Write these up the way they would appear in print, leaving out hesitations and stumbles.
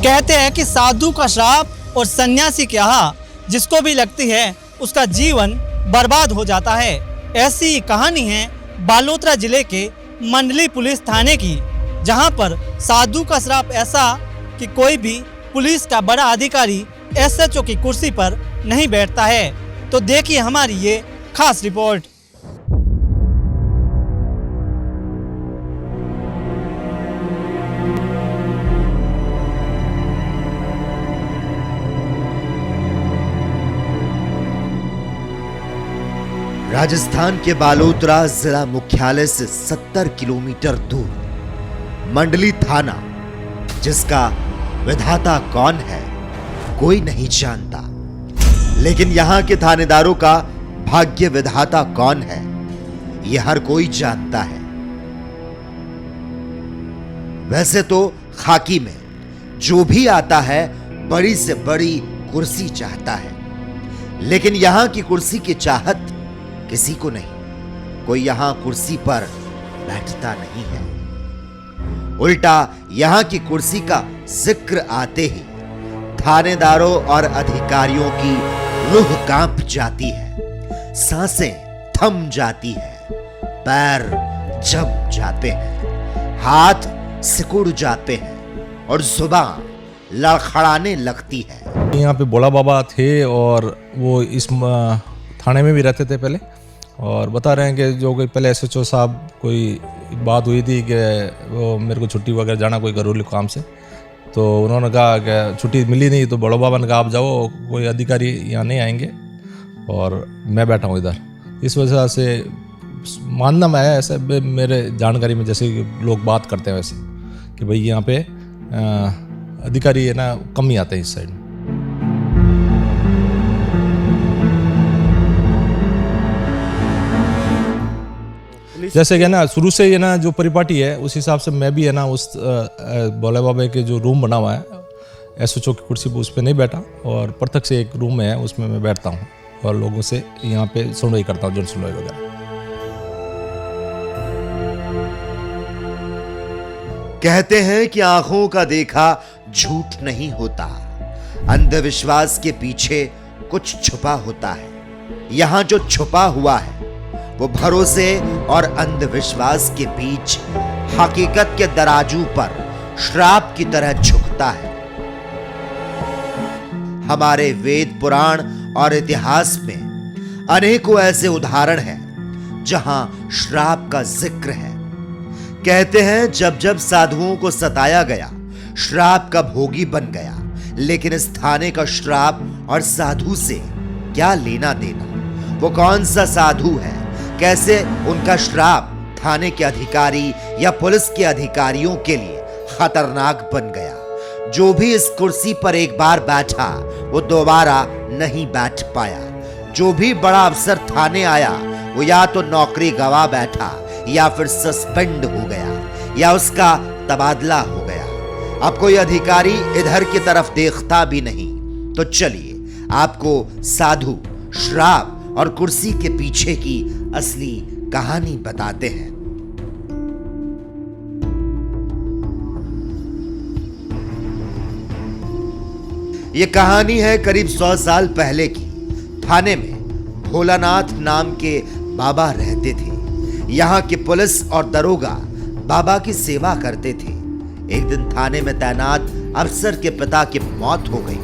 कहते हैं कि साधु का श्राप और सन्यासी की आह जिसको भी लगती है उसका जीवन बर्बाद हो जाता है। ऐसी ही कहानी है बालोतरा जिले के मंडली पुलिस थाने की, जहां पर साधु का श्राप ऐसा कि कोई भी पुलिस का बड़ा अधिकारी एसएचओ की कुर्सी पर नहीं बैठता है। तो देखिए हमारी ये खास रिपोर्ट। राजस्थान के बालोतरा जिला मुख्यालय से 70 किलोमीटर दूर मंडली थाना, जिसका विधाता कौन है कोई नहीं जानता, लेकिन यहां के थानेदारों का भाग्य विधाता कौन है यह हर कोई जानता है। वैसे तो खाकी में जो भी आता है बड़ी से बड़ी कुर्सी चाहता है, लेकिन यहां की कुर्सी की चाहत किसी को नहीं। कोई यहां कुर्सी पर बैठता नहीं है। उल्टा यहां की कुर्सी का जिक्र आते ही थानेदारों और अधिकारियों की रूह कांप जाती है, सांसें थम जाती है, पैर जम जाते हैं, हाथ सिकुड़ जाते हैं और जुबान लड़खड़ाने लगती है। यहाँ पे भोला बाबा थे और वो इस थाने में भी रहते थे पहले, और बता रहे हैं कि जो कोई पहले एसएचओ साहब कोई बात हुई थी कि वो मेरे को छुट्टी वगैरह जाना कोई घरेलू काम से, तो उन्होंने कहा कि छुट्टी मिली नहीं, तो बड़ो बाबा ने कहा आप जाओ, कोई अधिकारी यहाँ नहीं आएंगे और मैं बैठा हूँ इधर। इस वजह से मानना मैं ऐसे मेरे जानकारी में जैसे लोग बात करते हैं वैसे कि भाई यहाँ पे अधिकारी है ना कम ही आते हैं इस साइड। जैसे कि ना शुरू से ये ना जो परिपाटी है उस हिसाब से मैं भी है ना उस भोले बाबा के जो रूम बना हुआ है एसएचओ की कुर्सी पर उस पर नहीं बैठा, और पृथक से एक रूम है उसमें मैं बैठता हूँ और लोगों से यहाँ पे सुनवाई करता हूँ, जन सुनवाई वगैरह। कहते हैं कि आंखों का देखा झूठ नहीं होता, अंधविश्वास के पीछे कुछ छुपा होता है। यहां जो छुपा हुआ है वो भरोसे और अंधविश्वास के बीच हकीकत के तराजू पर श्राप की तरह झुकता है। हमारे वेद पुराण और इतिहास में अनेकों ऐसे उदाहरण हैं जहां श्राप का जिक्र है। कहते हैं जब जब साधुओं को सताया गया श्राप का भोगी बन गया, लेकिन इस थाने का श्राप और साधु से क्या लेना देना? वो कौन सा साधु है, कैसे उनका श्राप थाने के अधिकारी या पुलिस के अधिकारियों के लिए खतरनाक बन गया? जो भी इस कुर्सी पर एक बार बैठा वो दोबारा नहीं बैठ पाया। जो भी बड़ा अफसर थाने आया वो या तो नौकरी गवा बैठा या फिर सस्पेंड हो गया या उसका तबादला हो गया। अब कोई अधिकारी इधर की तरफ देखता भी नहीं। तो चलिए आपको साधु, श्राप और कुर्सी के पीछे की असली कहानी बताते हैं। यह कहानी है करीब 100 साल पहले की। थाने में भोलानाथ नाम के बाबा रहते थे। यहां के पुलिस और दरोगा बाबा की सेवा करते थे। एक दिन थाने में तैनात अफसर के पिता की मौत हो गई।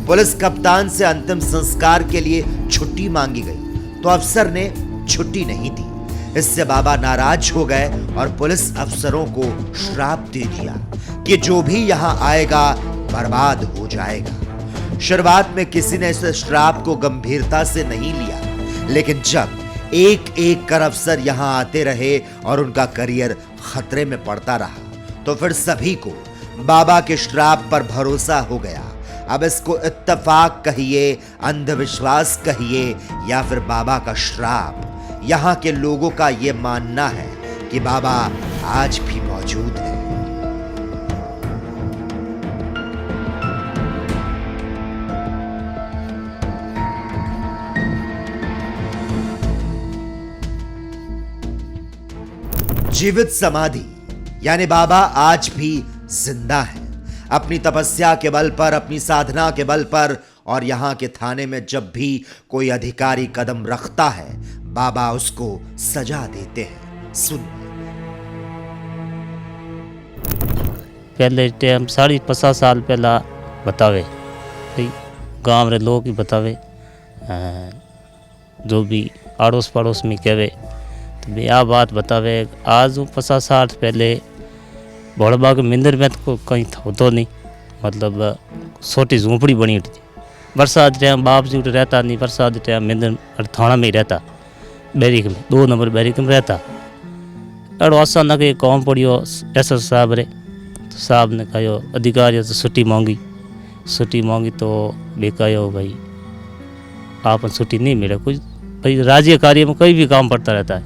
पुलिस कप्तान से अंतिम संस्कार के लिए छुट्टी मांगी गई, तो अफसर ने छुट्टी नहीं दी। इससे बाबा नाराज हो गए और पुलिस अफसरों को श्राप दे दिया कि जो भी यहां आएगा बर्बाद हो जाएगा। शुरुआत में किसी ने इस श्राप को गंभीरता से नहीं लिया, लेकिन जब एक एक कर अफसर यहां आते रहे और उनका करियर खतरे में पड़ता रहा, तो फिर सभी को बाबा के श्राप पर भरोसा हो गया। अब इसको इत्तेफाक कहिए, अंधविश्वास कहिए या फिर बाबा का श्राप, यहां के लोगों का यह मानना है कि बाबा आज भी मौजूद है। जीवित समाधि यानी बाबा आज भी जिंदा है। अपनी तपस्या के बल पर, अपनी साधना के बल पर, और यहाँ के थाने में जब भी कोई अधिकारी कदम रखता है, बाबा उसको सजा देते हैं। सुनिए। पहले टाइम 50 साल पहला बतावे भाई, गांव रे लोग ही बतावे, जो भी आड़ोस पड़ोस में कहे तो भाई आ बात बतावे। आज 50 साल पहले भोड़बा के मंदिर में तो कहीं होतो नहीं, मतलब छोटी झोंपड़ी बनी थी। बरसात टाइम बाप जी उठ रहता नहीं, बरसात टाइम मंदिर थाना में ही रहता, बैरिक में 2 नंबर बैरिक में रहता। अड़ो अचानक एक काम पड़ियो एसएस साहब रे, तो साहब ने कहो अधिकारी से छुट्टी मांगी तो भी कहो भाई आप छुट्टी नहीं मिले, कुछ भाई राज्य कार्य में कोई भी काम पड़ता रहता है,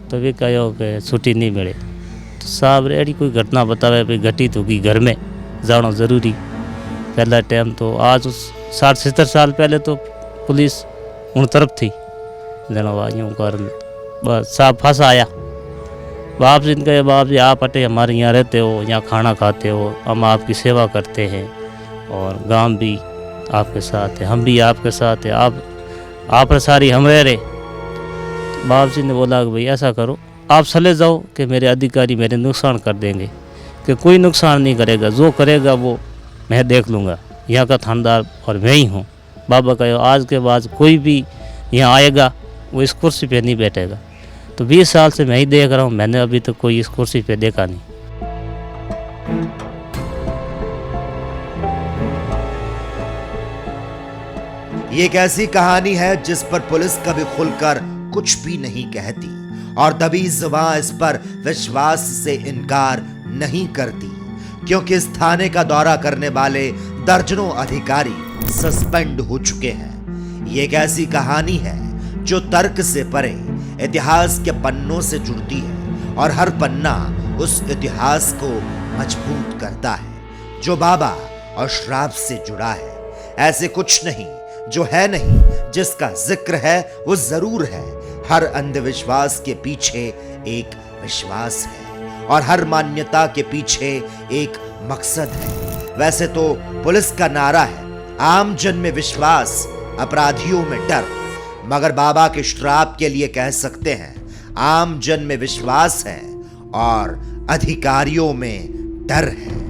तो भी कहो कि छुट्टी नहीं मिले। तो साहब रे अड़ी कोई घटना बतावे भाई घटित होगी, घर में जाना ज़रूरी। पहला टाइम तो आज 60-70 साल पहले तो पुलिस उन तरफ थी, जनवाइयों कारण बस साहब फंसा आया। बाप जी ने कहे बाप जी आप अटे हमारे यहाँ रहते हो, यहाँ खाना खाते हो, हम आपकी सेवा करते हैं और गांव भी आपके साथ है, हम भी आपके साथ है, आप सारी हम रह रहे। बाप जी ने बोला कि भाई ऐसा करो आप चले जाओ कि मेरे अधिकारी मेरे नुकसान कर देंगे, कि कोई नुकसान नहीं करेगा, जो करेगा वो मैं देख लूँगा, यहाँ का थानेदार और मैं ही हूँ। बाबा कहो आज के बाद कोई भी यहाँ आएगा वो इस कुर्सी पे नहीं बैठेगा। तो 20 साल से मैं ही देख रहा हूँ, मैंने अभी तक कोई इस कुर्सी पे देखा नहीं। ये एक ऐसी कहानी है जिस पर पुलिस कभी खुलकर कुछ भी नहीं कहती और दबी जुबान इस पर विश्वास से इनकार नहीं करती, क्योंकि इस थाने का दौरा करने वाले दर्जनों अधिकारी सस्पेंड हो चुके हैं। ये एक ऐसी कहानी है जो तर्क से परे इतिहास के पन्नों से जुड़ती है और हर पन्ना उस इतिहास को मजबूत करता है जो बाबा और श्राप से जुड़ा है। ऐसे कुछ नहीं जो है नहीं, जिसका जिक्र है वो जरूर है। हर अंधविश्वास के पीछे एक विश्वास है और हर मान्यता के पीछे एक मकसद है। वैसे तो पुलिस का नारा है आम जन में विश्वास, अपराधियों में डर, मगर बाबा के श्राप के लिए कह सकते हैं आम जन में विश्वास है और अधिकारियों में डर है।